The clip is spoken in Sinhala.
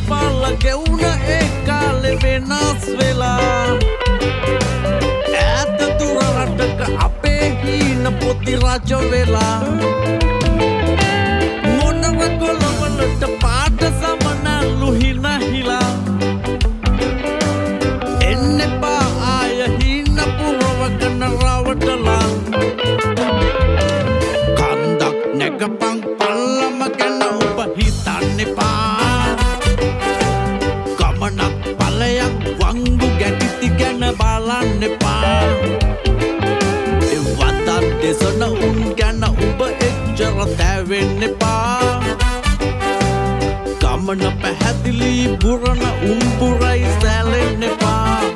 පාල ගෙවුන ඒ කාලේ වෙනස් වෙලා ඈත දුර රටක අපේ හීන පොඩි රජ වෙලා මොනව කොළවලට පාට සමනලු හිනහිලා එන්නෙපා ආය හීන පුරවකන රවටලා කන්දක් නැගපං පල්ලම ගැන ඔබ හිතන්න එපා ගමනක් ඵලයක් වංගු ගැටිති ගැන බලන්න එපා එවතත් දෙසන උන් ගැන ඔබ එච්චර තැවෙන්න එපා ගමන පැහැදිලි පුරන උන් පුරයි සැලෙන්න එපා